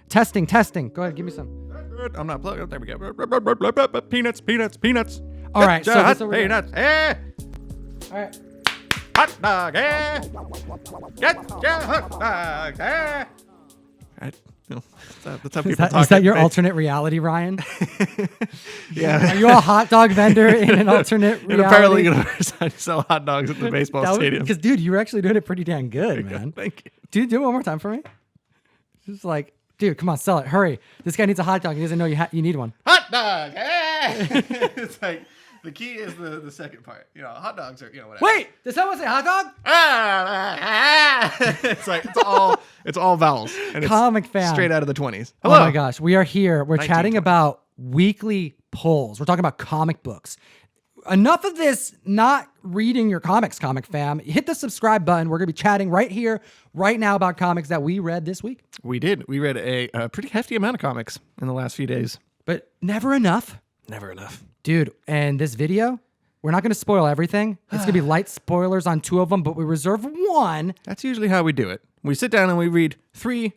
Testing. Go ahead, give me some. I'm not plugged. Oh, there we go. Peanuts. All right, so this will peanuts. Eh. All right. Hot dog. Eh. Get your hot dog. Eh. That's how people talk. Is that your alternate reality, Ryan? Yeah. Are you a hot dog vendor in an alternate reality? In a parallel universe, I sell hot dogs at the baseball stadium. Because, dude, you were actually doing it pretty damn good, man. Thank you. Dude, do it one more time for me. Just like, dude, come on, sell it. Hurry. This guy needs a hot dog. He doesn't know you need one. Hot dog. Eh. It's like, the key is the second part. You know, hot dogs are, whatever. Wait, did someone say hot dog? It's like, it's all vowels. And it's Comic fan. Straight out of the 20s. Hello. Oh my gosh, we are here. We're chatting about weekly polls. We're talking about comic books. Enough of this not reading your comics, comic fam. Hit the subscribe button. We're going to be chatting right here, right now about comics that we read this week. We did. We read a pretty hefty amount of comics in the last few days. But never enough. Never enough. Dude, and this video, we're not going to spoil everything. It's going to be light spoilers on 2 of them, but we reserve 1. That's usually how we do it. We sit down and we read 3.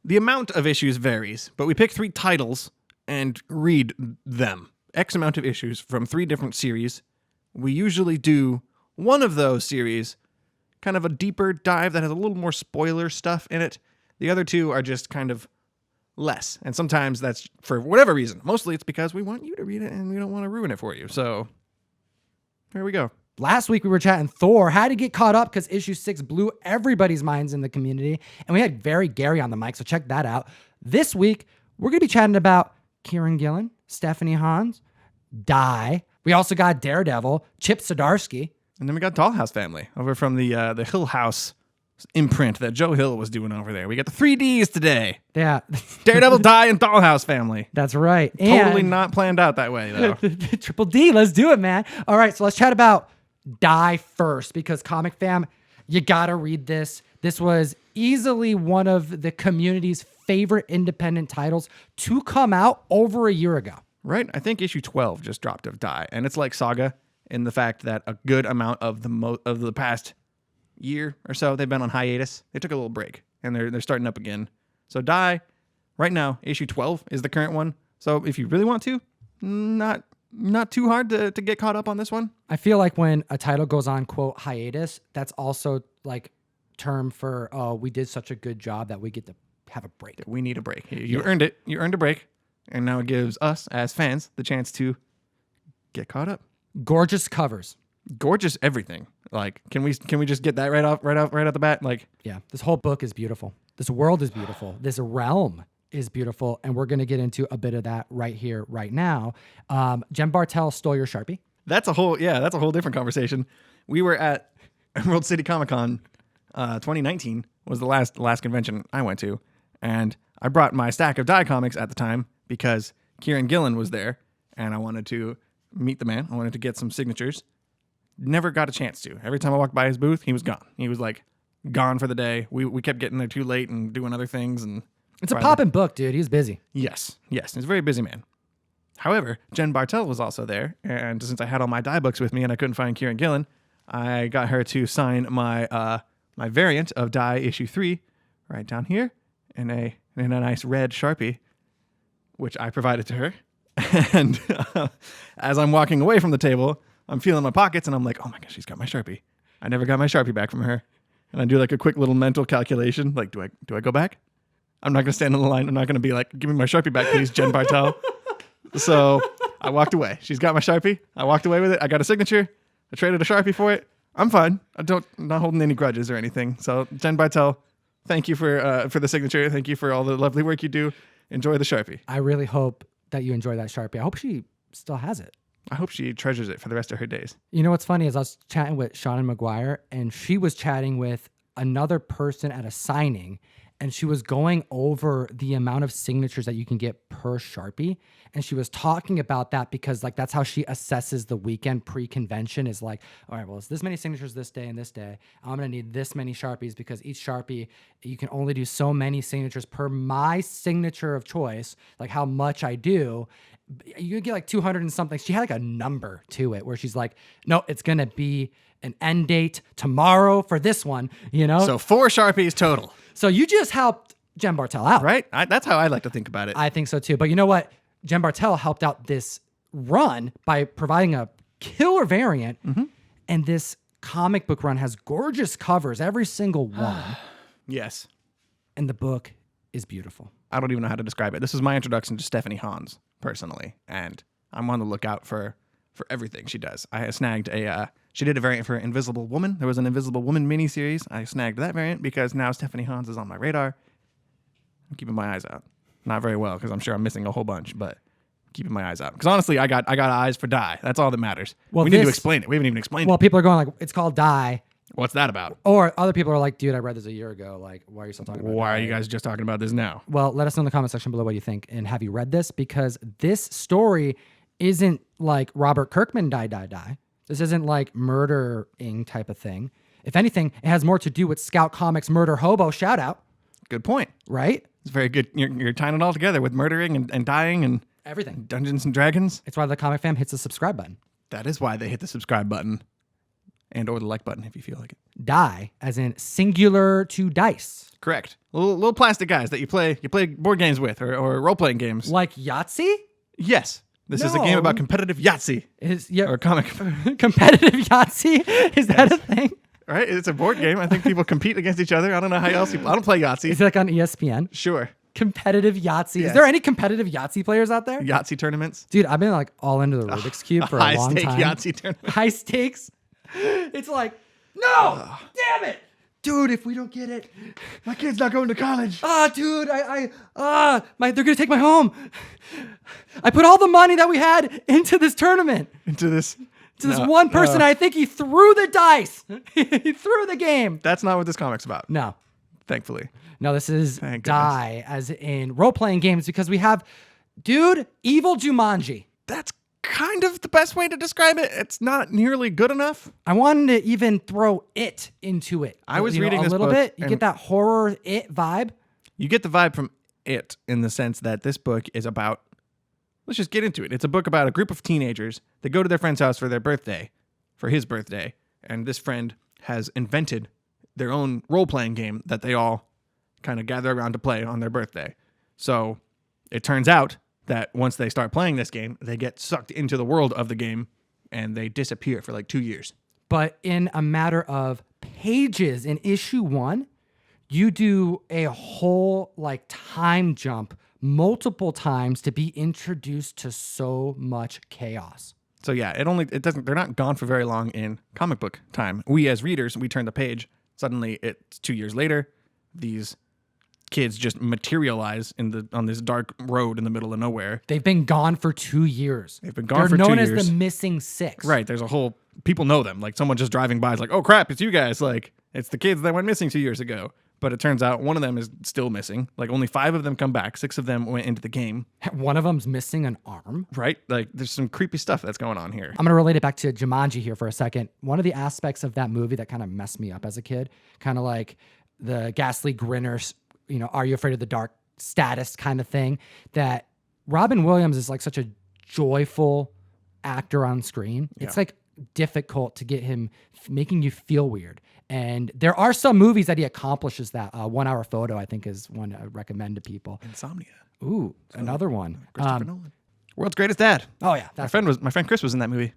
The amount of issues varies, but we pick 3 titles and read them. X amount of issues from 3 different series. We usually do one of those series, kind of a deeper dive that has a little more spoiler stuff in it. The other 2 are just kind of less. And sometimes that's for whatever reason. Mostly it's because we want you to read it and we don't want to ruin it for you. So here we go. Last week we were chatting Thor, how to get caught up because issue 6 blew everybody's minds in the community. And we had Gary on the mic, so check that out. This week, we're going to be chatting about Kieran Gillen, Stephanie Hans, Die. We also got Daredevil, Chip Zdarsky. And then we got Dollhouse Family over from the Hill House imprint that Joe Hill was doing over there. We got the 3Ds today. Yeah. Daredevil, Die, and Dollhouse Family. That's right. Totally not planned out that way, though. Triple D, let's do it, man. All right, so let's chat about Die first because Comic Fam, you got to read this. This was easily one of the community's favorite independent titles to come out over a year ago. Right? I think issue 12 just dropped of Die, and it's like Saga in the fact that a good amount of the past year or so they've been on hiatus. They took a little break, and they're starting up again. So Die, right now, issue 12 is the current one. So if you really want to, not too hard to get caught up on this one. I feel like when a title goes on, quote, hiatus, that's also like term for, oh, we did such a good job that we get to have a break. We need a break. You earned it. You earned a break. And now it gives us, as fans, the chance to get caught up. Gorgeous covers. Gorgeous everything. Like, can we just get that right out the bat? Like, yeah, this whole book is beautiful. This world is beautiful. This realm is beautiful, and we're going to get into a bit of that right here, right now. Jen Bartel stole your Sharpie. That's a whole different conversation. We were at Emerald City Comic Con 2019 was the last convention I went to, and I brought my stack of Die comics at the time because Kieran Gillen was there, and I wanted to meet the man. I wanted to get some signatures. Never got a chance to. Every time I walked by his booth, he was gone. He was like gone for the day. We kept getting there too late and doing other things. And it's a poppin' book, dude. He's busy. Yes. He's a very busy man. However, Jen Bartel was also there, and since I had all my Die books with me and I couldn't find Kieran Gillen, I got her to sign my my variant of Die issue 3 right down here in a nice red Sharpie, which I provided to her. And as I'm walking away from the table, I'm feeling my pockets, and I'm like, oh my gosh, she's got my Sharpie. I never got my Sharpie back from her. And I do like a quick little mental calculation. Like, do I go back? I'm not going to stand in the line. I'm not going to be like, give me my Sharpie back, please, Jen Bartel. So I walked away. She's got my Sharpie. I walked away with it. I got a signature. I traded a Sharpie for it. I'm fine. I'm not holding any grudges or anything. So Jen Bartel, thank you for the signature. Thank you for all the lovely work you do. Enjoy the Sharpie. I really hope that you enjoy that Sharpie. I hope she still has it. I hope she treasures it for the rest of her days. You know what's funny is I was chatting with Shannon McGuire, and she was chatting with another person at a signing, and she was going over the amount of signatures that you can get per Sharpie. And she was talking about that because like that's how she assesses the weekend pre-convention is like, all right, well, it's this many signatures this day and this day. I'm going to need this many Sharpies because each Sharpie, you can only do so many signatures per my signature of choice, like how much I do. You get like 200 and something. She had like a number to it where she's like, no, it's going to be an end date tomorrow for this one, you know? So 4 Sharpies total. So you just helped Jen Bartel out. Right? That's how I like to think about it. I think so too. But you know what? Jen Bartel helped out this run by providing a killer variant. And this comic book run has gorgeous covers, every single one. Yes. And the book is beautiful. I don't even know how to describe it. This is my introduction to Stephanie Hans, personally. And I'm on the lookout for everything she does. I snagged she did a variant for Invisible Woman. There was an Invisible Woman miniseries. I snagged that variant because now Stephanie Hans is on my radar. I'm keeping my eyes out. Not very well, because I'm sure I'm missing a whole bunch, but keeping my eyes out. Because honestly, I got eyes for Die. That's all that matters. Well, we need to explain it. We haven't even explained it. Well, people are going like, it's called Die. What's that about? Or other people are like, dude, I read this a year ago. Like, why are you still talking about it? Why are you guys just talking about this now? Well, let us know in the comment section below what you think. And have you read this? Because this story isn't like Robert Kirkman die. This isn't like murdering type of thing. If anything, it has more to do with Scout Comics Murder Hobo shout out. Good point. Right? It's very good. You're tying it all together with murdering and dying and everything. Dungeons and Dragons. It's why the Comic Fam hits the subscribe button. That is why they hit the subscribe button. And or the like button if you feel like it. Die, as in singular to dice. Correct. Little plastic guys that you play board games with or role-playing games. Like Yahtzee? Yes. This is a game about competitive Yahtzee. Or comic. Competitive Yahtzee? Is that a thing? Right? It's a board game. I think people compete against each other. I don't know how else I don't play Yahtzee. Is it like on ESPN? Sure. Competitive Yahtzee. Yes. Is there any competitive Yahtzee players out there? Yahtzee tournaments? Dude, I've been like all into the Rubik's Cube for a long time. High stake Yahtzee tournament. High stakes. It's like, no, damn it. Dude, if we don't get it, my kid's not going to college. Dude, they're gonna take my home. I put all the money that we had into this tournament. Into this one person. I think he threw the dice. He threw the game. That's not what this comic's about. No. Thankfully. No, this is Die, as in role-playing games, because we have, dude, evil Jumanji. That's kind of the best way to describe it. It's not nearly good enough. I wanted to even throw It into it. I was reading this a little book bit. You get that horror It vibe. You get the vibe from It in the sense that this book is about, let's just get into it. It's a book about a group of teenagers that go to their friend's house for his birthday, and this friend has invented their own role-playing game that they all kind of gather around to play on their birthday. So it turns out that once they start playing this game, they get sucked into the world of the game and they disappear for like 2 years. But in a matter of pages in issue 1, you do a whole like time jump multiple times to be introduced to so much chaos. So yeah, they're not gone for very long in comic book time. We as readers, we turn the page. Suddenly it's 2 years later. These kids just materialize on this dark road in the middle of nowhere. They've been gone for 2 years. They're known as the missing 6. Right. There's people know them. Like someone just driving by is like, oh crap, it's you guys. Like it's the kids that went missing 2 years ago. But it turns out one of them is still missing. Like only 5 of them come back. 6 of them went into the game. One of them's missing an arm. Right. Like there's some creepy stuff that's going on here. I'm going to relate it back to Jumanji here for a second. One of the aspects of that movie that kind of messed me up as a kid, kind of like the ghastly grinners, are you afraid of the dark status kind of thing, that Robin Williams is like such a joyful actor on screen. Yeah. It's like difficult to get him making you feel weird. And there are some movies that he accomplishes that. 1 Hour Photo, I think, is one I recommend to people. Insomnia. Ooh, another one. Christopher Nolan. World's Greatest Dad. Oh yeah, my friend Chris was in that movie.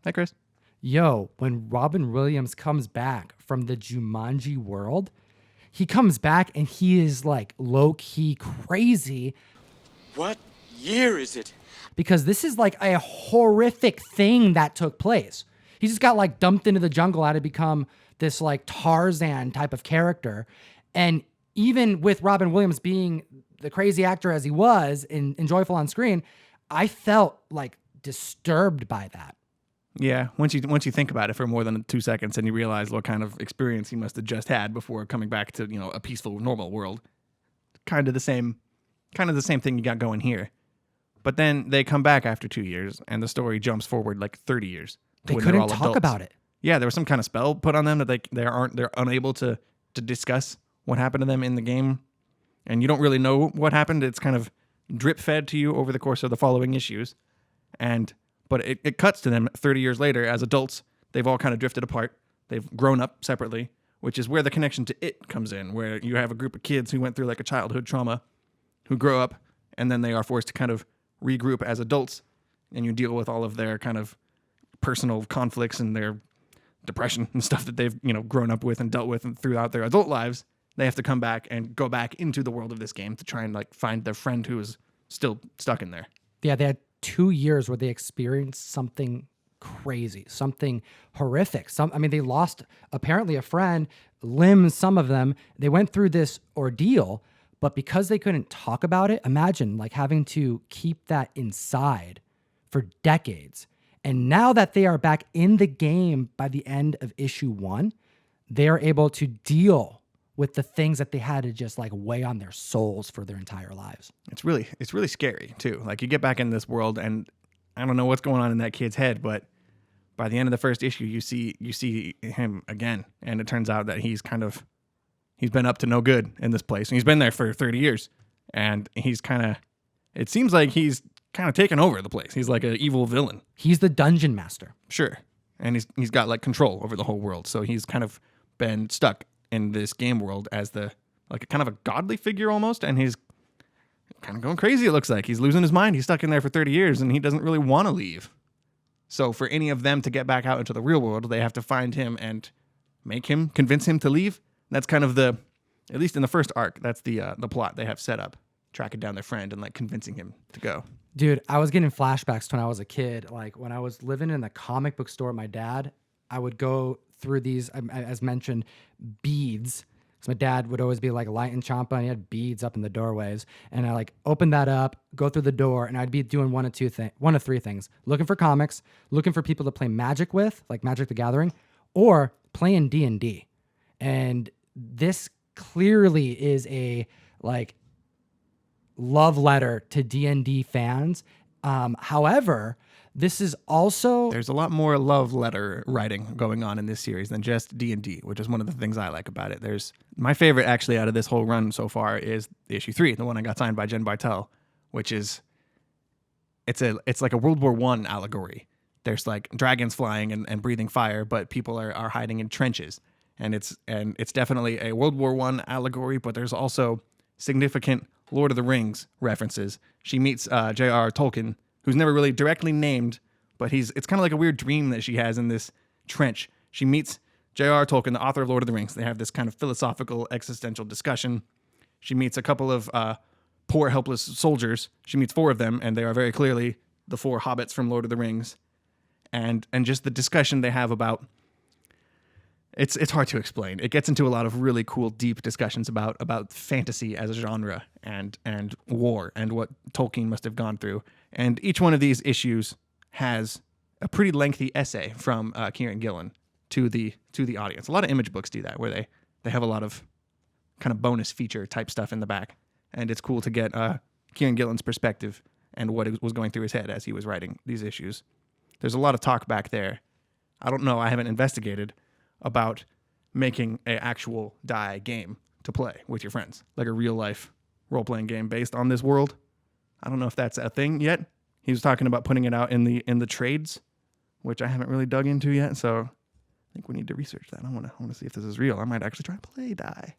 Hi, Chris. Yo, when Robin Williams comes back from the Jumanji world, he comes back and he is like low-key crazy. What year is it? Because this is like a horrific thing that took place. He just got like dumped into the jungle, had to become this like Tarzan type of character. And even with Robin Williams being the crazy actor as he was and joyful on screen, I felt like disturbed by that. Yeah, once you think about it for more than 2 seconds and you realize what kind of experience he must have just had before coming back to, a peaceful, normal world. Kind of the same thing you got going here. But then they come back after 2 years and the story jumps forward like 30 years. They couldn't talk about it. Yeah, there was some kind of spell put on them that they're unable to discuss what happened to them in the game. And you don't really know what happened. It's kind of drip fed to you over the course of the following issues. But it cuts to them 30 years later as adults. They've all kind of drifted apart. They've grown up separately. which is where the connection to it comes in, where you have a group of kids who went through like a childhood trauma, who grow up, and then they are forced to kind of regroup as adults, and you deal with all of their kind of personal conflicts and their depression and stuff that they've, grown up with and dealt with throughout their adult lives. They have to come back and go back into the world of this game to try and like find their friend who is still stuck in there. Yeah, they had 2 years where they experienced something crazy, something horrific. They lost apparently a friend, limbs, some of them. They went through this ordeal, but because they couldn't talk about it, imagine like having to keep that inside for decades. And now that they are back in the game by the end of issue 1, they are able to deal with the things that they had to just like weigh on their souls for their entire lives. It's really scary too. Like you get back in this world and I don't know what's going on in that kid's head, but by the end of the first issue, you see him again. And it turns out that he's been up to no good in this place. And he's been there for 30 years. And it seems like he's kind of taken over the place. He's like an evil villain. He's the dungeon master. Sure. And he's got like control over the whole world. So he's kind of been stuck in this game world as like a kind of a godly figure almost. And he's kind of going crazy, it looks like. He's losing his mind. He's stuck in there for 30 years and he doesn't really want to leave. So for any of them to get back out into the real world, they have to find him and convince him to leave. That's kind of at least in the first arc, that's the plot they have set up, tracking down their friend and like convincing him to go. Dude, I was getting flashbacks to when I was a kid. Like when I was living in the comic book store with my dad, I would go through these, as mentioned, beads. Because my dad would always be like lighting champa and he had beads up in the doorways. And I like open that up, go through the door, and I'd be doing one of 3 things. Looking for comics, looking for people to play Magic with, like Magic the Gathering, or playing D&D. And this clearly is a like love letter to D&D fans. However, this is also... There's a lot more love letter writing going on in this series than just D&D, which is one of the things I like about it. My favorite actually out of this whole run so far is issue 3, the one I got signed by Jen Bartel, which is... It's like a World War I allegory. There's like dragons flying and breathing fire, but people are hiding in trenches. And it's definitely a World War I allegory, but there's also significant Lord of the Rings references. She meets J.R.R. Tolkien, who's never really directly named, but it's kind of like a weird dream that she has in this trench. She meets J.R.R. Tolkien, the author of Lord of the Rings. They have this kind of philosophical, existential discussion. She meets a couple of poor, helpless soldiers. She meets 4 of them, and they are very clearly the 4 hobbits from Lord of the Rings. And just the discussion they have about... It's hard to explain. It gets into a lot of really cool, deep discussions about fantasy as a genre and war and what Tolkien must have gone through. And each one of these issues has a pretty lengthy essay from Kieran Gillen to the audience. A lot of image books do that, where they have a lot of kind of bonus feature type stuff in the back. And it's cool to get Kieran Gillen's perspective and what was going through his head as he was writing these issues. There's a lot of talk back there. I don't know. I haven't investigated about making an actual die game to play with your friends, like a real life role-playing game based on this world. I don't know if that's a thing yet. He was talking about putting it out in the trades, which I haven't really dug into yet. So I think we need to research that. I want to see if this is real. I might actually try to play die.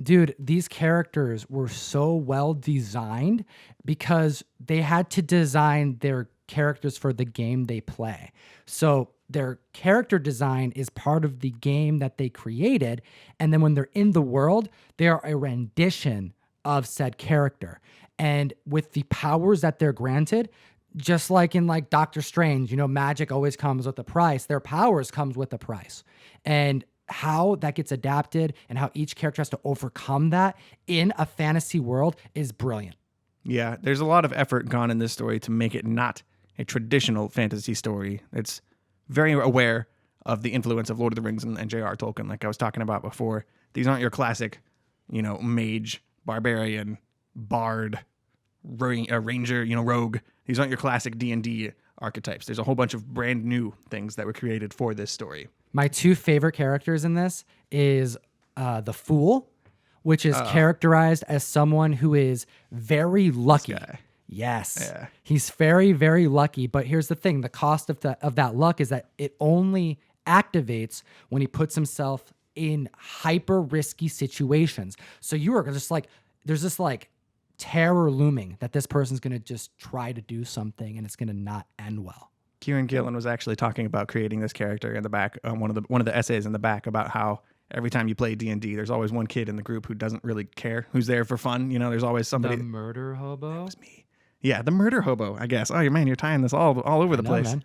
Dude, these characters were so well designed because they had to design their characters for the game they play. So their character design is part of the game that they created. And then when they're in the world, they are a rendition of said character. And with the powers that they're granted, just like in like Doctor Strange, magic always comes with a price. Their powers comes with a price. And how that gets adapted and how each character has to overcome that in a fantasy world is brilliant. Yeah, there's a lot of effort gone in this story to make it not a traditional fantasy story. It's very aware of the influence of Lord of the Rings and J.R.R. Tolkien, like I was talking about before. These aren't your classic, mage, barbarian, bard, ranger, rogue. These aren't your classic D&D archetypes. There's a whole bunch of brand new things that were created for this story. My 2 favorite characters in this is the Fool, which is characterized as someone who is very lucky. Yes. Yeah. He's very, very lucky. But here's the thing. The cost of that luck is that it only activates when he puts himself in hyper risky situations. So you are just like, there's this like terror looming that this person's going to just try to do something and it's going to not end well. Kieran Gillen was actually talking about creating this character in the back, one of the essays in the back, about how every time you play D&D, there's always one kid in the group who doesn't really care, who's there for fun. You know, there's always somebody. The murder hobo? That was me. Yeah, the murder hobo, I guess. Oh, man, you're tying this all over the place.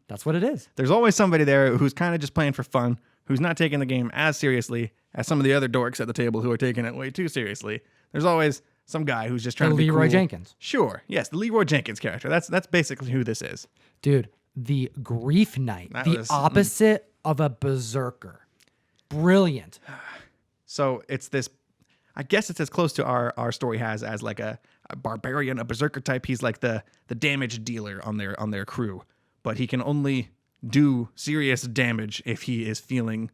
That's what it is. There's always somebody there who's kind of just playing for fun, who's not taking the game as seriously as some of the other dorks at the table who are taking it way too seriously. There's always some guy who's just trying to be Leroy cool. Jenkins. Sure. Yes, the Leroy Jenkins character. That's basically who this is. Dude, the Grief Knight, That the was- opposite of a berserker. Brilliant. So it's this, I guess it's as close to our story has as like a barbarian, a berserker type. He's like the damage dealer on their crew, but he can only do serious damage if he is feeling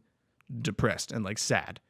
depressed and like sad.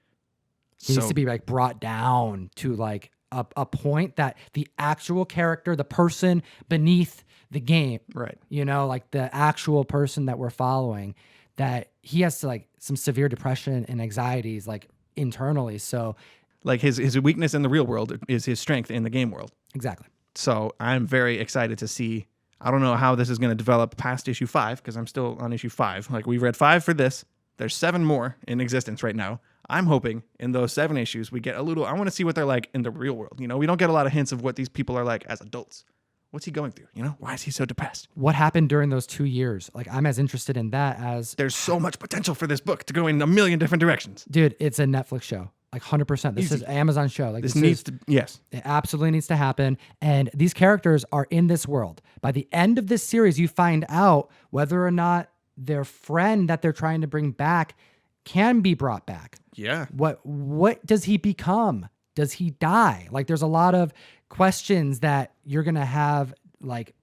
He needs to be like brought down to like a point that the actual character, the person beneath the game, Right. you know, like the actual person that we're following, that he has to like some severe depression and anxieties like internally. So Like his weakness in the real world is his strength in the game world. exactly. So I'm very excited to see. I don't know how this is going to develop past issue 5 because I'm still on issue 5. Like we've read 5 for this. There's 7 more in existence right now. I'm hoping in those 7 issues we get a little. I want to see what they're like in the real world. You know, we don't get a lot of hints of what these people are like as adults. What's he going through? You know, why is he so depressed? What happened during those 2 years? Like I'm as interested in that as There's so much potential for this book to go in a million different directions. dude, it's a Netflix show. Like 100%. This Easy. is an Amazon show. Like This needs to, yes. It absolutely needs to happen. And these characters are in this world. By the end of this series, you find out whether or not their friend that they're trying to bring back can be brought back. Yeah. What does he become? Does he die? Like there's a lot of questions that you're going to have like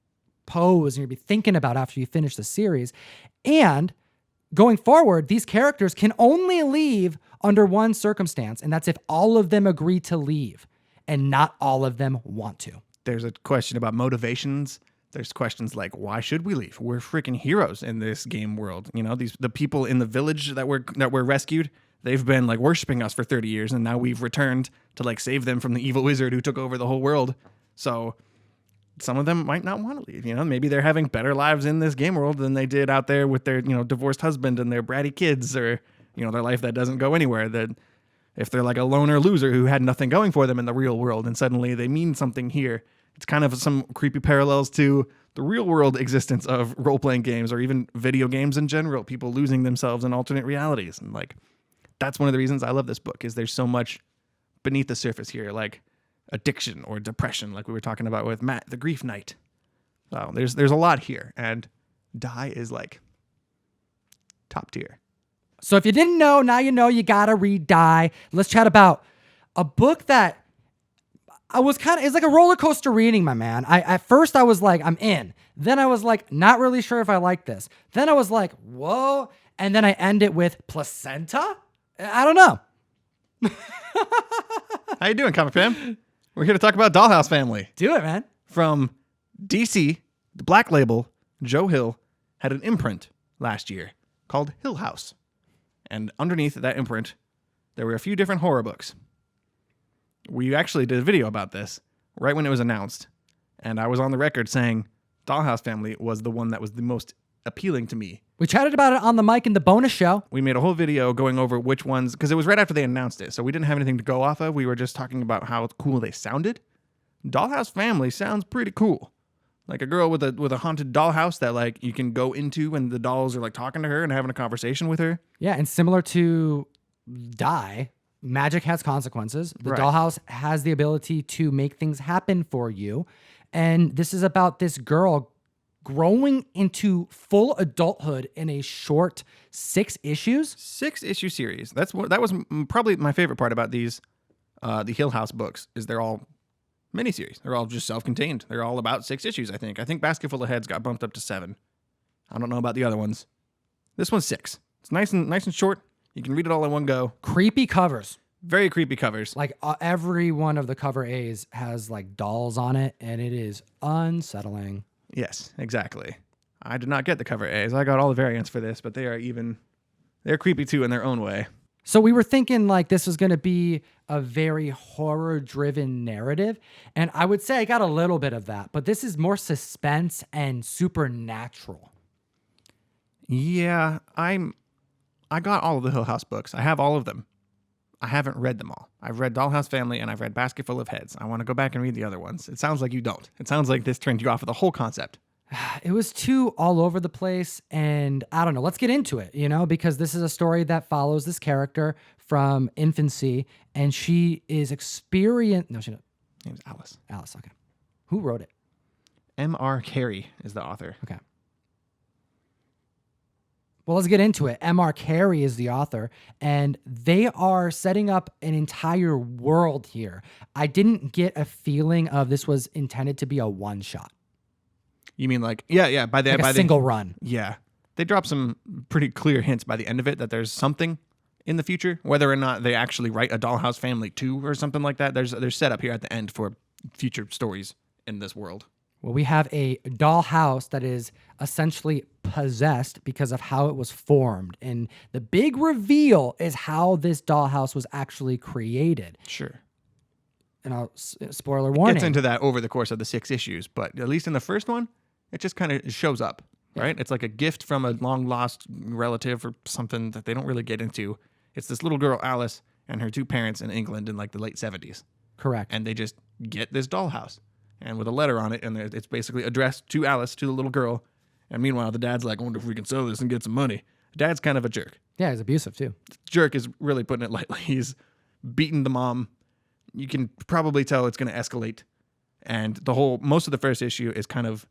pose and you'll be thinking about after you finish the series. And going forward, these characters can only leave under one circumstance, and that's if all of them agree to leave and not all of them want to. There's a question about motivations. There's questions like, why should we leave? We're freaking heroes in this game world. You know, the people in the village that were rescued, they've been like worshiping us for 30 years, and now we've returned to like save them from the evil wizard who took over the whole world. So some of them might not want to leave. You know, maybe they're having better lives in this game world than they did out there with their, you know, divorced husband and their bratty kids, or, you know, their life that doesn't go anywhere. That if they're like a loner loser who had nothing going for them in the real world and suddenly they mean something here, it's kind of some creepy parallels to the real world existence of role-playing games or even video games in general, people losing themselves in alternate realities. And like, that's one of the reasons I love this book, is there's so much beneath the surface here, like addiction or depression, like we were talking about with Matt, the Grief Knight. So there's a lot here, and Die is like top tier. So if you didn't know, now you know. You gotta read Die. Let's chat about a book that it's like a roller coaster reading, my man. At first I was like, I'm in. Then I was like, not really sure if I like this. Then I was like, whoa. And then I end it with placenta? I don't know. How you doing, Comic Fam? We're here to talk about Dollhouse Family. Do it, man. From DC, the Black Label, Joe Hill had an imprint last year called Hill House. And underneath that imprint, there were a few different horror books. We actually did a video about this right when it was announced. And I was on the record saying Dollhouse Family was the one that was the most appealing to me. We chatted about it on the mic in the bonus show. We made a whole video going over which ones, because it was right after they announced it, so we didn't have anything to go off of. We were just talking about how cool they sounded. Dollhouse Family sounds pretty cool. Like a girl with a haunted dollhouse that like you can go into and the dolls are like talking to her and having a conversation with her. Yeah, and similar to Die, magic has consequences. The Right. dollhouse has the ability to make things happen for you. And this is about this girl growing into full adulthood in a short 6 issues. 6-issue series. That was probably my favorite part about these, the Hill House books, is they're all miniseries. They're all just self-contained. They're all about 6 issues, I think. I think Basketful of Heads got bumped up to 7. I don't know about the other ones. This one's 6. It's nice and short. You can read it all in one go. Creepy covers. Very creepy covers. Like every one of the cover A's has like dolls on it, and it is unsettling. Yes, exactly. I did not get the cover A's. I got all the variants for this, but they're creepy too in their own way. So we were thinking like this was going to be a very horror-driven narrative, and I would say I got a little bit of that, but this is more suspense and supernatural. Yeah, I got all of the Hill House books. I have all of them. I haven't read them all. I've read Dollhouse Family and I've read Basket Full of Heads. I want to go back and read the other ones. It sounds like you don't. It sounds like this turned you off of the whole concept. It was too all over the place, and I don't know. Let's get into it, because this is a story that follows this character from infancy, and she is experienced. No, she not. Her name's Alice. Alice, okay. Who wrote it? M.R. Carey is the author. Okay. Well, let's get into it. M.R. Carey is the author, and they are setting up an entire world here. I didn't get a feeling of this was intended to be a one-shot. You mean like, yeah, by the single run. Yeah. They drop some pretty clear hints by the end of it that there's something in the future, whether or not they actually write a Dollhouse Family 2 or something like that. There's set up here at the end for future stories in this world. Well, we have a dollhouse that is essentially possessed because of how it was formed. And the big reveal is how this dollhouse was actually created. Sure. And I'll spoiler warning. Gets into that over the course of the 6 issues, but at least in the first one, it just kind of shows up, right? Yeah. It's like a gift from a long-lost relative or something that they don't really get into. It's this little girl, Alice, and her 2 parents in England in like the late 70s. Correct. And they just get this dollhouse, and with a letter on it, and it's basically addressed to Alice, to the little girl. And meanwhile, the dad's like, I wonder if we can sell this and get some money. Dad's kind of a jerk. Yeah, he's abusive too. Jerk is really putting it lightly. He's beaten the mom. You can probably tell it's going to escalate. And most of the first issue is kind of,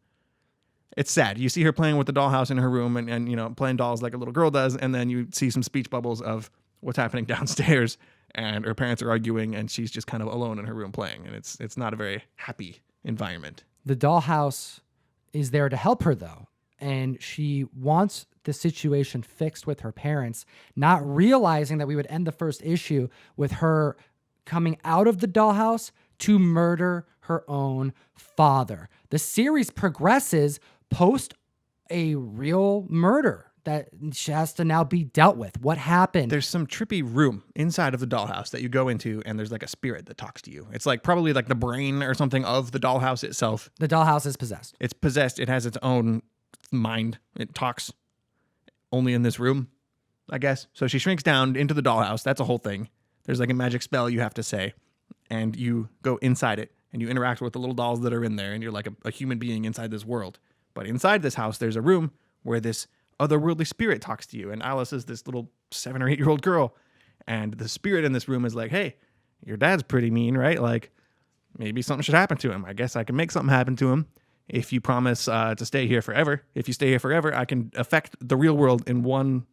it's sad. You see her playing with the dollhouse in her room and playing dolls like a little girl does. And then you see some speech bubbles of what's happening downstairs, and her parents are arguing, and she's just kind of alone in her room playing. And it's not a very happy environment. The dollhouse is there to help her though. And she wants the situation fixed with her parents, not realizing that we would end the first issue with her coming out of the dollhouse to murder her own father. The series progresses post a real murder that she has to now be dealt with. What happened? There's some trippy room inside of the dollhouse that you go into, and there's like a spirit that talks to you. It's like probably like the brain or something of the dollhouse itself. The dollhouse is possessed. It's possessed. It has its own mind. It talks only in this room, I guess. So she shrinks down into the dollhouse. That's a whole thing. There's like a magic spell you have to say, and you go inside it, and you interact with the little dolls that are in there, and you're like a human being inside this world. But inside this house, there's a room where this otherworldly spirit talks to you, and Alice is this little 7 or 8 year old girl, and the spirit in this room is like, hey, your dad's pretty mean, right? Like, maybe something should happen to him. I guess I can make something happen to him if you promise to stay here forever. If you stay here forever, I can affect the real world in one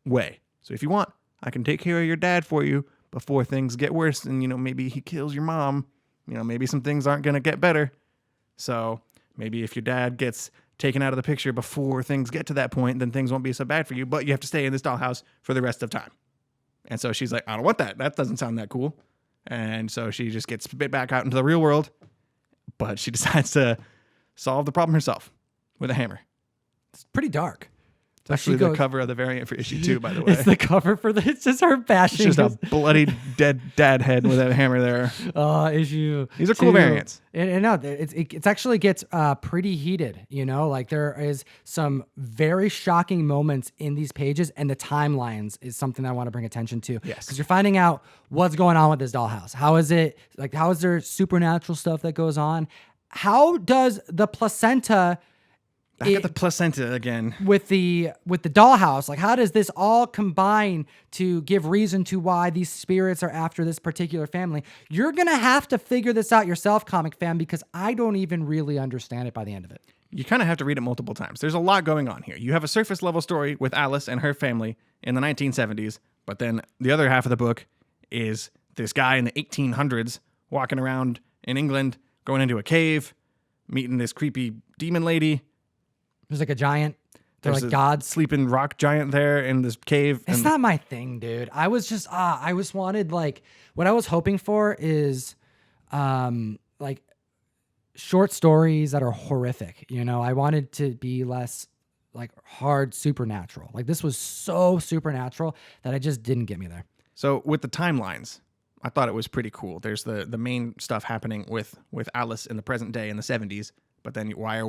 way. So if you want, I can take care of your dad for you before things get worse, and maybe he kills your mom. Maybe some things aren't going to get better. So maybe if your dad gets taken out of the picture before things get to that point, then things won't be so bad for you, but you have to stay in this dollhouse for the rest of time. And so she's like, I don't want that. That doesn't sound that cool. And so she just gets spit back out into the real world, but she decides to solve the problem herself with a hammer. It's pretty dark. It's actually the cover of the variant for issue 2, by the way. It's the cover for it's just her bashing. It's just a bloody dead dad head with a hammer there. Issue. These are cool variants. And no, it's actually gets pretty heated. Like there is some very shocking moments in these pages, and the timelines is something I want to bring attention to. Yes, because you're finding out what's going on with this dollhouse. How is it like? How is there supernatural stuff that goes on? How does the placenta? Back at the placenta again. With the dollhouse, like how does this all combine to give reason to why these spirits are after this particular family? You're going to have to figure this out yourself, comic fan, because I don't even really understand it by the end of it. You kind of have to read it multiple times. There's a lot going on here. You have a surface level story with Alice and her family in the 1970s, but then the other half of the book is this guy in the 1800s walking around in England, going into a cave, meeting this creepy demon lady. There's like a giant. They're There's like a gods. sleeping rock giant there in this cave. It's not my thing, dude. I was just I was wanted like what I was hoping for is like short stories that are horrific. I wanted to be less like hard supernatural. Like this was so supernatural that I just didn't get me there. So with the timelines, I thought it was pretty cool. There's the main stuff happening with Alice in the present day in the 70s, but then why are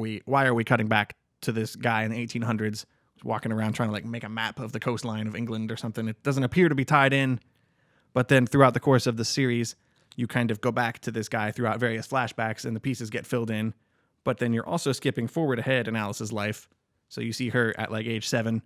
we cutting back to this guy in the 1800s walking around trying to like make a map of the coastline of England or something? It doesn't appear to be tied in. But then throughout the course of the series, you kind of go back to this guy throughout various flashbacks and the pieces get filled in. But then you're also skipping forward ahead in Alice's life. So you see her at like age 7.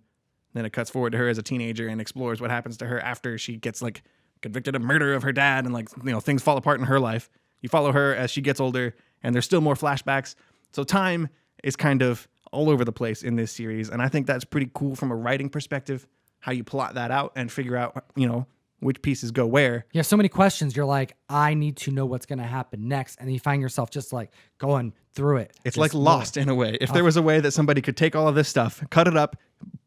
Then it cuts forward to her as a teenager and explores what happens to her after she gets like convicted of murder of her dad and like, you know, things fall apart in her life. You follow her as she gets older and there's still more flashbacks. So time is kind of all over the place in this series. And I think that's pretty cool from a writing perspective, how you plot that out and figure out, you know, which pieces go where. You have so many questions. You're like, I need to know what's going to happen next. And you find yourself just like going through it. It's just like Lost in a way. If there was a way that somebody could take all of this stuff, cut it up,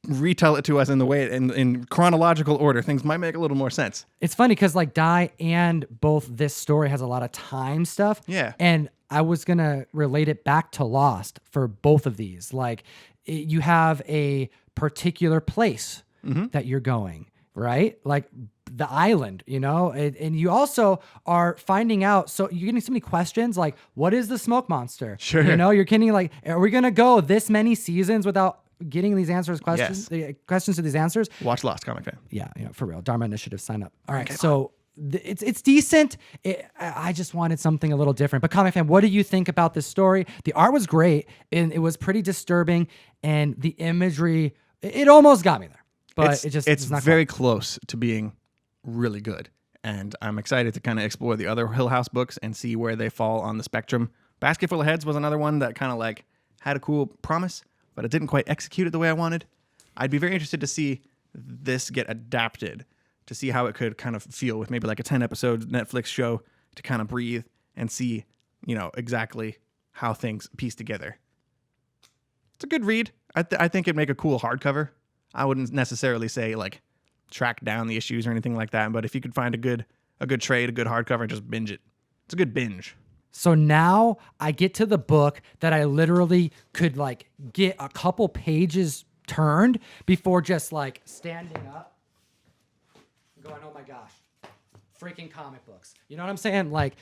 retell it to us in the way in chronological order, things might make a little more sense. It's funny because like Die and both this story has a lot of time stuff. Yeah. And I was going to relate it back to Lost for both of these. Like you have a particular place that you're going, right? Like the island, you know, and you also are finding out. So you're getting so many questions like, what is the smoke monster? Sure. You know, you're getting like, are we going to go this many seasons without getting these answers, questions, the questions to these answers? Watch Lost, comic fan. Yeah, you know, for real. Dharma Initiative, sign up. All right, so it's decent. I just wanted something a little different. But comic fan, what do you think about this story? The art was great, and it was pretty disturbing, and the imagery, it almost got me there. But it's not very close to being really good. And I'm excited to kind of explore the other Hill House books and see where they fall on the spectrum. Basket Full of Heads was another one that kind of like had a cool promise, but it didn't quite execute it the way I wanted. I'd be very interested to see this get adapted, to see how it could kind of feel with maybe like a 10-episode Netflix show to kind of breathe and see, you know, exactly how things piece together. It's a good read. I think it'd make a cool hardcover. I wouldn't necessarily say like track down the issues or anything like that, but if you could find a good trade, a good hardcover, just binge it. It's a good binge. So now I get to the book that I literally could like get a couple pages turned before just like standing up going, oh my gosh, freaking comic books. You know what I'm saying? Like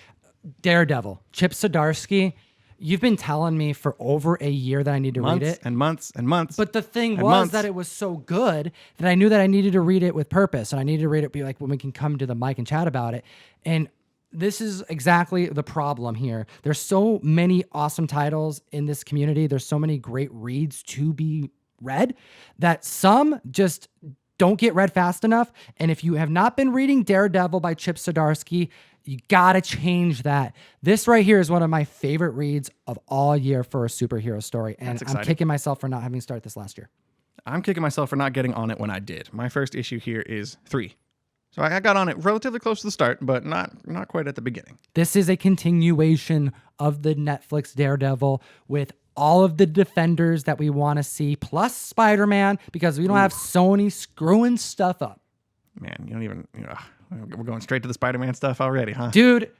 Daredevil, Chip Zdarsky. You've been telling me for over a year that I need to read it. And months and months. But the thing was that it was so good that I knew that I needed to read it with purpose. And I needed to read it, be like, when we can come to the mic and chat about it. And this is exactly the problem here. There's so many awesome titles in this community. There's so many great reads to be read that some just don't get read fast enough. And if you have not been reading Daredevil by Chip Zdarsky, you gotta change that. This right here is one of my favorite reads of all year for a superhero story. And I'm kicking myself for not having started this last year. I'm kicking myself for not getting on it when I did. My first issue here is 3. So I got on it relatively close to the start, but not quite at the beginning. This is a continuation of the Netflix Daredevil with all of the Defenders that we want to see, plus Spider-Man, because we don't have Sony screwing stuff up. Man, you don't even... we're going straight to the Spider-Man stuff already, huh? Dude,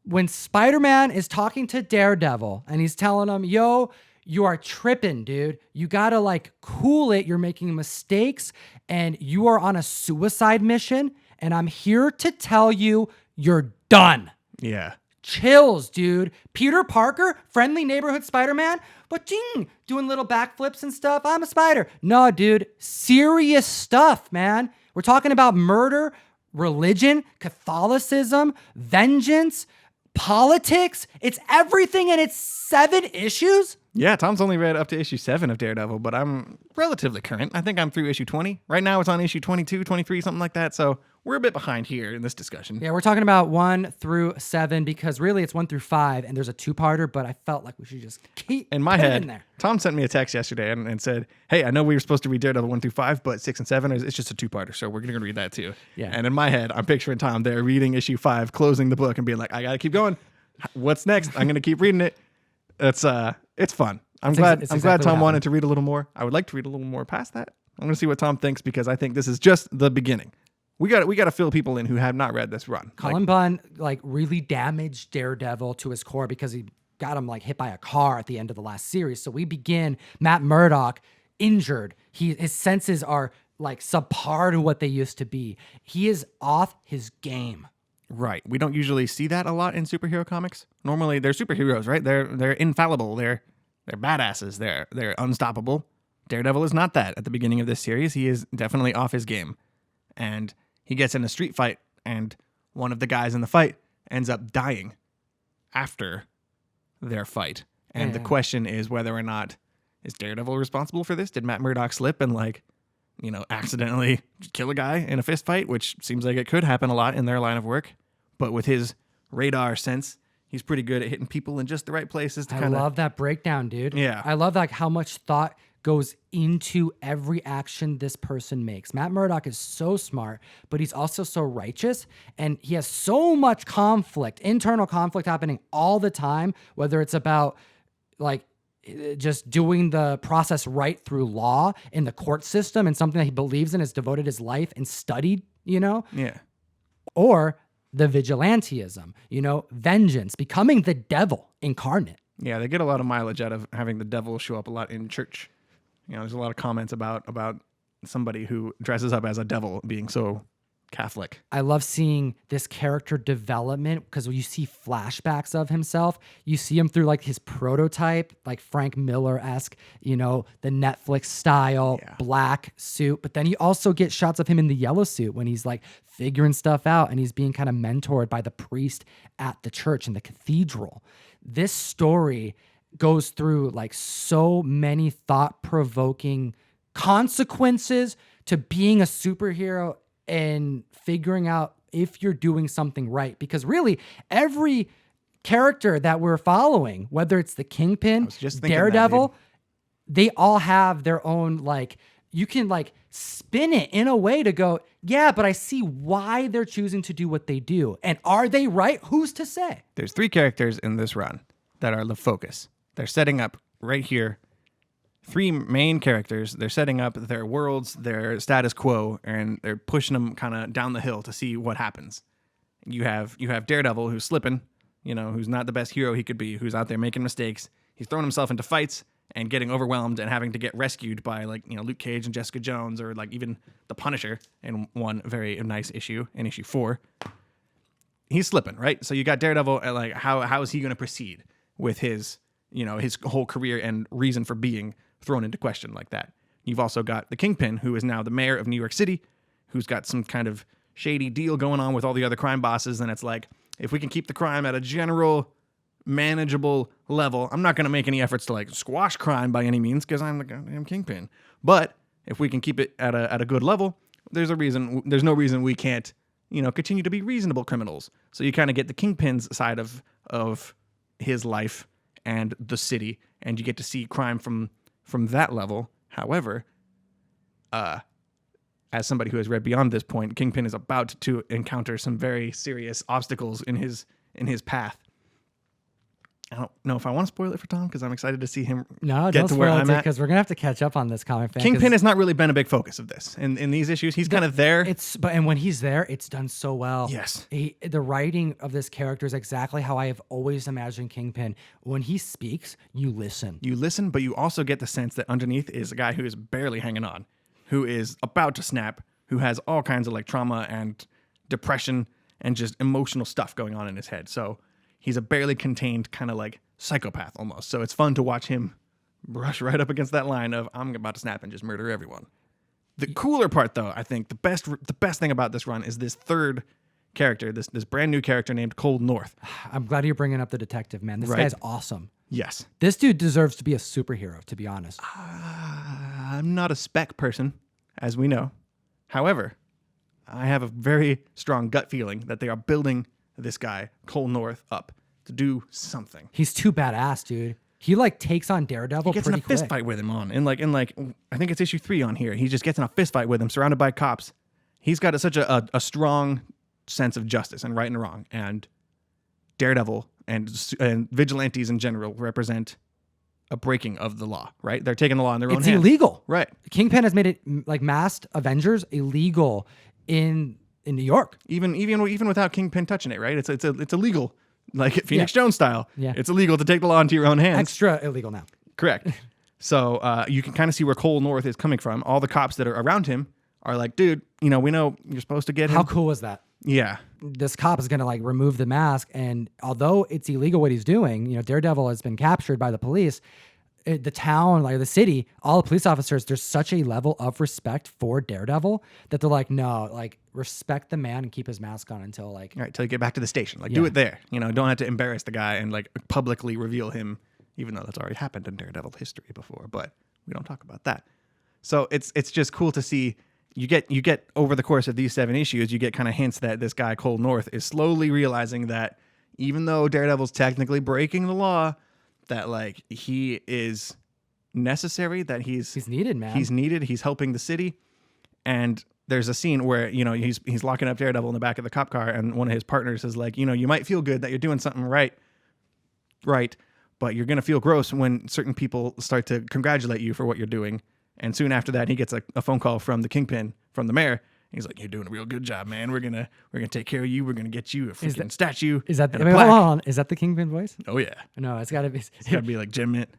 when Spider-Man is talking to Daredevil and he's telling him, yo, you are tripping, dude. You gotta like cool it. You're making mistakes and you are on a suicide mission. And I'm here to tell you, you're done. Yeah. Chills, dude. Peter Parker, friendly neighborhood Spider-Man, but doing little backflips and stuff. I'm a spider. No, dude. Serious stuff, man. We're talking about murder, religion, Catholicism, vengeance, politics. It's everything, and it's 7 issues. Yeah, Tom's only read up to issue 7 of Daredevil, but I'm relatively current. I think I'm through issue 20. Right now it's on issue 22, 23, something like that. So we're a bit behind here in this discussion. Yeah, we're talking about 1 through 7 because really it's 1 through 5 and there's a 2-parter, but I felt like we should just keep in my head. in there. Tom sent me a text yesterday and said, hey, I know we were supposed to read Daredevil 1 through 5, but 6 and 7, it's just a 2-parter. So we're going to read that too. Yeah. And in my head, I'm picturing Tom there reading issue 5, closing the book and being like, I got to keep going. What's next? I'm going to keep reading it. It's fun. I'm glad Tom wanted to read a little more. I would like to read a little more past that. I'm going to see what Tom thinks because I think this is just the beginning. We got to fill people in who have not read this run. Cullen Bunn really damaged Daredevil to his core because he got him hit by a car at the end of the last series. So we begin Matt Murdock injured. His senses are like subpar to what they used to be. He is off his game. Right. We don't usually see that a lot in superhero comics. Normally, they're superheroes, right? They're infallible. They're badasses. They're unstoppable. Daredevil is not that. At the beginning of this series, he is definitely off his game, and he gets in a street fight, and one of the guys in the fight ends up dying after their fight. And the question is whether or not is Daredevil responsible for this? Did Matt Murdock slip and accidentally kill a guy in a fist fight, which seems like it could happen a lot in their line of work. But with his radar sense, he's pretty good at hitting people in just the right places to I love that breakdown, dude. Yeah. I love like how much thought goes into every action this person makes. Matt Murdock is so smart, but he's also so righteous, and he has so much conflict, internal conflict happening all the time, whether it's about like just doing the process right through law in the court system and something that he believes in, has devoted his life and studied, Yeah. or the vigilantism, vengeance, becoming the devil incarnate. Yeah, they get a lot of mileage out of having the devil show up a lot in church. There's a lot of comments about somebody who dresses up as a devil being so Catholic. I love seeing this character development because when you see flashbacks of himself, you see him through like his prototype, like Frank Miller-esque, the Netflix style black suit. But then you also get shots of him in the yellow suit when he's like figuring stuff out and he's being kind of mentored by the priest at the church in the cathedral. This story goes through like so many thought-provoking consequences to being a superhero and figuring out if you're doing something right. Because really, every character that we're following, whether it's the Kingpin, Daredevil, they all have their own, like, you can like spin it in a way to go, yeah, but I see why they're choosing to do what they do. And are they right? Who's to say? There's 3 characters in this run that are the focus. They're setting up right here 3 main characters. They're setting up their worlds, their status quo, and they're pushing them kind of down the hill to see what happens. You have Daredevil, who's slipping, who's not the best hero he could be, who's out there making mistakes. He's throwing himself into fights and getting overwhelmed and having to get rescued by Luke Cage and Jessica Jones, or like even the Punisher in one very nice issue, in issue 4. He's slipping, right? So you got Daredevil, and like how is he going to proceed with his his whole career and reason for being thrown into question like that. You've also got the Kingpin, who is now the mayor of New York City, who's got some kind of shady deal going on with all the other crime bosses. And it's like, if we can keep the crime at a general, manageable level, I'm not going to make any efforts to like squash crime by any means because I'm the goddamn Kingpin. But if we can keep it at a good level, there's no reason we can't, continue to be reasonable criminals. So you kind of get the Kingpin's side of his life and the city, and you get to see crime from that level. However, as somebody who has read beyond this point, Kingpin is about to encounter some very serious obstacles in his path. I don't know if I want to spoil it for Tom because I'm excited to see him get to where I'm at. Because we're gonna have to catch up on this comic. Kingpin has not really been a big focus of this in these issues. He's kind of there. And when he's there, it's done so well. Yes, the writing of this character is exactly how I have always imagined Kingpin. When he speaks, you listen. You listen, but you also get the sense that underneath is a guy who is barely hanging on, who is about to snap, who has all kinds of like trauma and depression and just emotional stuff going on in his head. So he's a barely contained kind of like psychopath almost. So it's fun to watch him brush right up against that line of I'm about to snap and just murder everyone. The cooler part, though, I think the best thing about this run is this third character, this brand new character named Cold North. I'm glad you're bringing up the detective, man. This guy's awesome. Yes. This dude deserves to be a superhero, to be honest. I'm not a spec person, as we know. However, I have a very strong gut feeling that they are building this guy, Cold North, up to do something. He's too badass, dude. He like takes on Daredevil. He gets in a fist fight with him in like I think it's issue 3 on here. He just gets in a fist fight with him, surrounded by cops. He's got such a strong sense of justice and right and wrong. And Daredevil and vigilantes in general represent a breaking of the law, right? They're taking the law in their own hands. It's illegal, right? Kingpin has made it like masked Avengers illegal in New York. Even without Kingpin touching it, right? It's illegal. Like Phoenix Jones style. Yeah. It's illegal to take the law into your own hands. Extra illegal now. Correct. So you can kind of see where Cold North is coming from. All the cops that are around him are like, dude, we know you're supposed to get him. How cool was that? Yeah. This cop is going to like remove the mask. And although it's illegal what he's doing, Daredevil has been captured by the police. The town, like the city, all the police officers, there's such a level of respect for Daredevil that they're like, no, like respect the man and keep his mask on until like. All right, till you get back to the station. Like, do it there. Don't have to embarrass the guy and like publicly reveal him, even though that's already happened in Daredevil history before. But we don't talk about that. So it's just cool to see. You get over the course of these 7 issues, you get kind of hints that this guy Cole North is slowly realizing that even though Daredevil's technically breaking the law, that like he is necessary, that he's needed, man. He's needed. He's helping the city. And there's a scene where, he's locking up Daredevil in the back of the cop car, and one of his partners is like, you might feel good that you're doing something right, but you're going to feel gross when certain people start to congratulate you for what you're doing. And soon after that, he gets a phone call from the Kingpin, from the mayor. He's like, "You're doing a real good job, man. We're gonna take care of you. We're gonna get you a freaking statue." Is that and a plaque." hold on? Is that the Kingpin voice? Oh yeah. No, it's gotta be. It's gotta be like Jim Mint,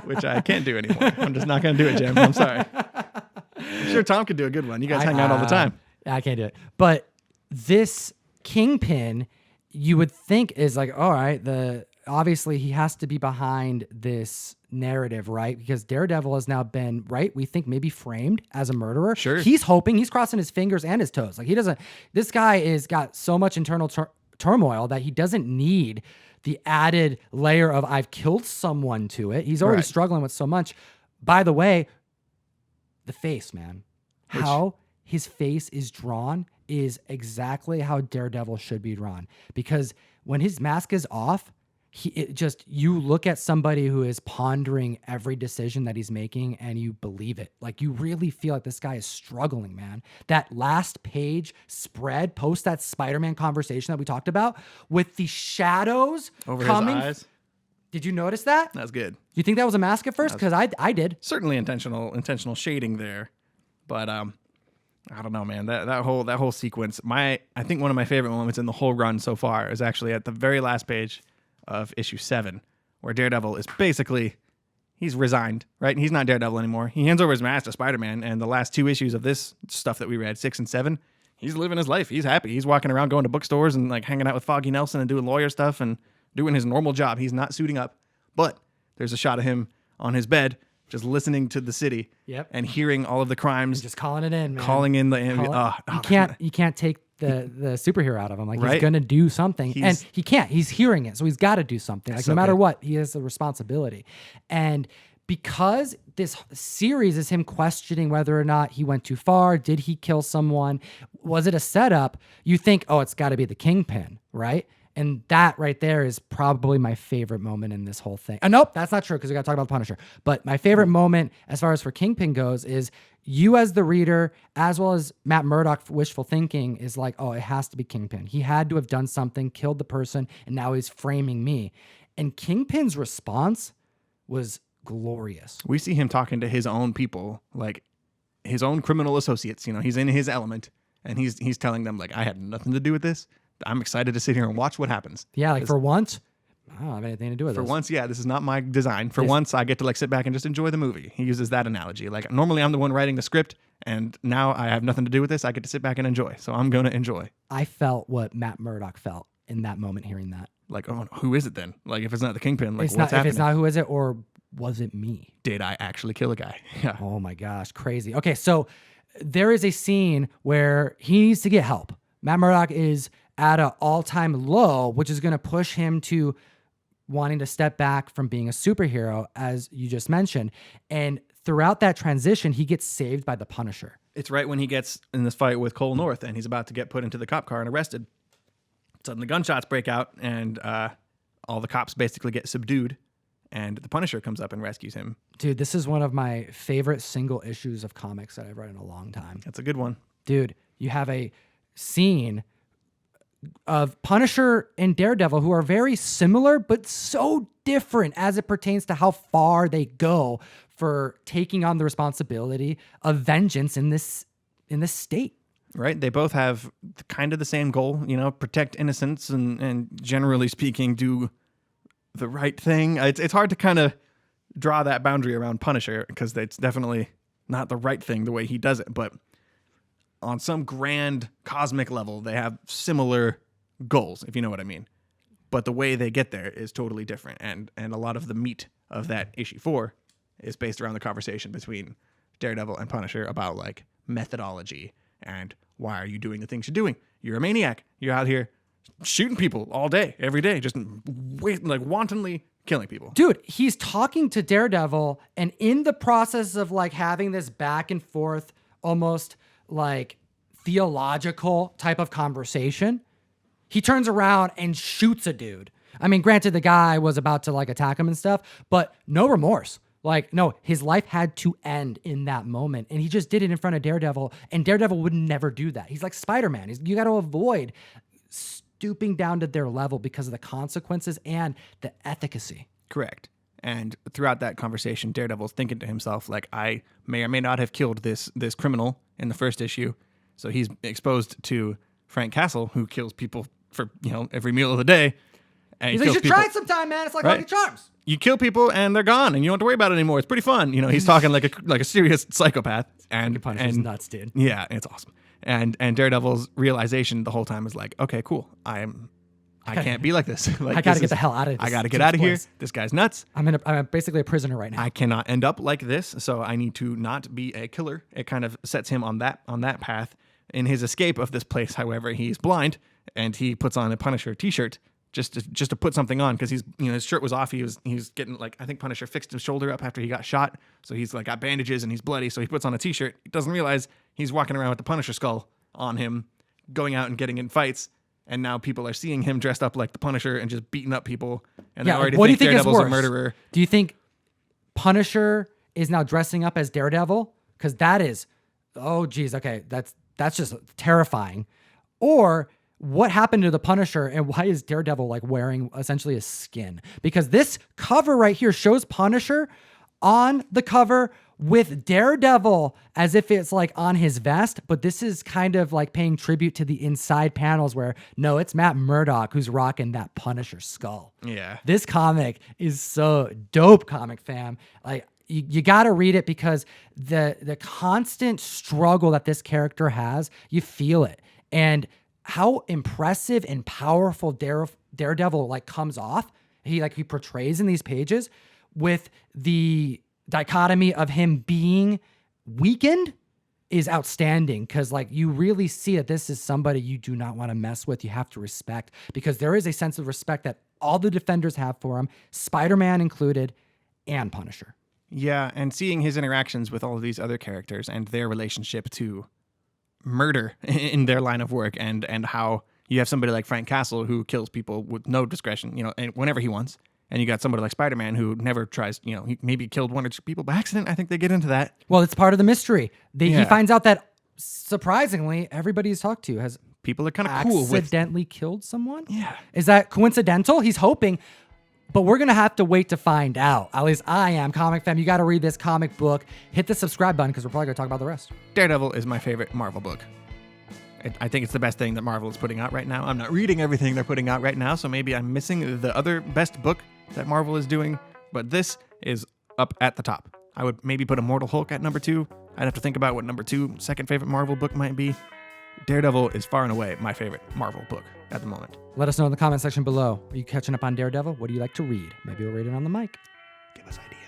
which I can't do anymore. I'm just not gonna do it, Jim. I'm sorry. I'm sure Tom could do a good one. You guys hang out all the time. I can't do it. But this Kingpin, you would think is like, all right, obviously he has to be behind this narrative, right? Because Daredevil has now been, right, we think maybe framed as a murderer. Sure. He's hoping, he's crossing his fingers and his toes. Like this guy is got so much internal turmoil that he doesn't need the added layer of I've killed someone to it. He's already struggling with so much. By the way, the face, man. How his face is drawn is exactly how Daredevil should be drawn. Because when his mask is off, you look at somebody who is pondering every decision that he's making and you believe it. Like you really feel like this guy is struggling, man. That last page spread post that Spider-Man conversation that we talked about with the shadows over coming. His eyes. Did you notice that? That's good. You think that was a mask at first? Because I did. Certainly intentional shading there, but I don't know, man. That whole sequence. I think one of my favorite moments in the whole run so far is actually at the very last page of issue 7, where Daredevil is basically, he's resigned, right? He's not Daredevil anymore. He hands over his mask to Spider-Man, and the last 2 issues of this stuff that we read, 6 and 7, he's living his life. He's happy. He's walking around going to bookstores and like hanging out with Foggy Nelson and doing lawyer stuff and doing his normal job. He's not suiting up. But there's a shot of him on his bed, just listening to the city and hearing all of the crimes. Just calling it in, man. Calling in the you can't take the superhero out of him. Like Right? he's gonna do something, and he can't. He's hearing it, so he's got to do something. Like no matter what, he has a responsibility. And because this series is him questioning whether or not he went too far, did he kill someone? Was it a setup? You think, oh, it's got to be the Kingpin, right? And that right there is probably my favorite moment in this whole thing. Nope, that's not true because we got to talk about the Punisher. But my favorite moment as far as for Kingpin goes is you as the reader, as well as Matt Murdock wishful thinking is like, oh, it has to be Kingpin. He had to have done something, killed the person, and now he's framing me. And Kingpin's response was glorious. We see him talking to his own people, like his own criminal associates. He's in his element, and he's telling them like, I had nothing to do with this. I'm excited to sit here and watch what happens. Yeah, like for once, I don't have anything to do with this. For once, yeah, this is not my design. For once, I get to like sit back and just enjoy the movie. He uses that analogy. Like normally I'm the one writing the script, and now I have nothing to do with this. I get to sit back and enjoy. So I'm going to enjoy. I felt what Matt Murdock felt in that moment hearing that. Like, oh, who is it then? Like if it's not the Kingpin, like it's what's not, happening? If it's not who is it, or was it me? Did I actually kill a guy? Yeah. Oh my gosh, crazy. Okay, so there is a scene where he needs to get help. Matt Murdock is at an all-time low, which is going to push him to wanting to step back from being a superhero, as you just mentioned. And throughout that transition, he gets saved by the Punisher. It's right when he gets in this fight with Cole North, and he's about to get put into the cop car and arrested. Suddenly gunshots break out, and all the cops basically get subdued, and the Punisher comes up and rescues him. Dude, this is one of my favorite single issues of comics that I've read in a long time. That's a good one. Dude, you have a scene of Punisher and Daredevil who are very similar but so different as it pertains to how far they go for taking on the responsibility of vengeance in this state. Right? They both have kind of the same goal, protect innocence and generally speaking do the right thing. It's hard to kind of draw that boundary around Punisher because it's definitely not the right thing the way he does it, but on some grand cosmic level, they have similar goals, if you know what I mean. But the way they get there is totally different. And a lot of the meat of that issue 4 is based around the conversation between Daredevil and Punisher about like methodology and why are you doing the things you're doing? You're a maniac. You're out here shooting people all day, every day, just wantonly killing people. Dude, he's talking to Daredevil, and in the process of like having this back and forth, almost like theological type of conversation, he turns around and shoots a dude. I mean, granted, the guy was about to like attack him and stuff, but no remorse. Like, no, his life had to end in that moment. And he just did it in front of Daredevil. And Daredevil would never do that. He's like Spider-Man. You got to avoid stooping down to their level because of the consequences and the efficacy. Correct. And throughout that conversation, Daredevil's thinking to himself, like, I may or may not have killed this criminal in the first issue. So he's exposed to Frank Castle, who kills people for, every meal of the day. And He's like, you should try it sometime, man. It's like Lucky Charms. You kill people and they're gone, and you don't have to worry about it anymore. It's pretty fun. He's talking like a serious psychopath. And Punisher's nuts, dude. Yeah, it's awesome. And Daredevil's realization the whole time is like, okay, cool. I can't be like this. Like, I got to get the hell out of this. I got to get out of here. This guy's nuts. I'm basically a prisoner right now. I cannot end up like this, so I need to not be a killer. It kind of sets him on that path. In his escape of this place, however, he's blind, and he puts on a Punisher t-shirt just to put something on, because he's his shirt was off. He was getting, like, I think Punisher fixed his shoulder up after he got shot, so he's like got bandages and he's bloody. So he puts on a t-shirt. He doesn't realize he's walking around with the Punisher skull on him, going out and getting in fights. And now people are seeing him dressed up like the Punisher and just beating up people. And they already think Daredevil's a murderer. Do you think Punisher is now dressing up as Daredevil? Because that is, oh geez, okay, that's just terrifying. Or what happened to the Punisher, and why is Daredevil like wearing essentially a skin? Because this cover right here shows Punisher on the cover with Daredevil as if it's like on his vest, but this is kind of like paying tribute to the inside panels where, no, it's Matt Murdock who's rocking that Punisher skull. Yeah. This comic is so dope, comic fam. Like, you got to read it because the constant struggle that this character has, you feel it. And how impressive and powerful Daredevil like comes off, he portrays in these pages, with the dichotomy of him being weakened is outstanding, because like you really see that this is somebody you do not want to mess with. You have to respect, because there is a sense of respect that all the Defenders have for him, Spider-Man included, and Punisher. Yeah, and seeing his interactions with all of these other characters and their relationship to murder in their line of work, and how you have somebody like Frank Castle who kills people with no discretion, and whenever he wants. And you got somebody like Spider-Man who never tries, he maybe killed one or two people by accident. I think they get into that. Well, it's part of the mystery. He finds out that, surprisingly, everybody he's talked to has people are kind of cool with accidentally killed someone. Yeah. Is that coincidental? He's hoping, but we're going to have to wait to find out. At least I am. Comic fam, you got to read this comic book. Hit the subscribe button, because we're probably going to talk about the rest. Daredevil is my favorite Marvel book. I think it's the best thing that Marvel is putting out right now. I'm not reading everything they're putting out right now, so maybe I'm missing the other best book that Marvel is doing, but this is up at the top. I would maybe put Immortal Hulk at number 2. I'd have to think about what number 2 second favorite Marvel book might be. Daredevil is far and away my favorite Marvel book at the moment. Let us know in the comment section below. Are you catching up on Daredevil? What do you like to read? Maybe we'll read it on the mic. Give us ideas.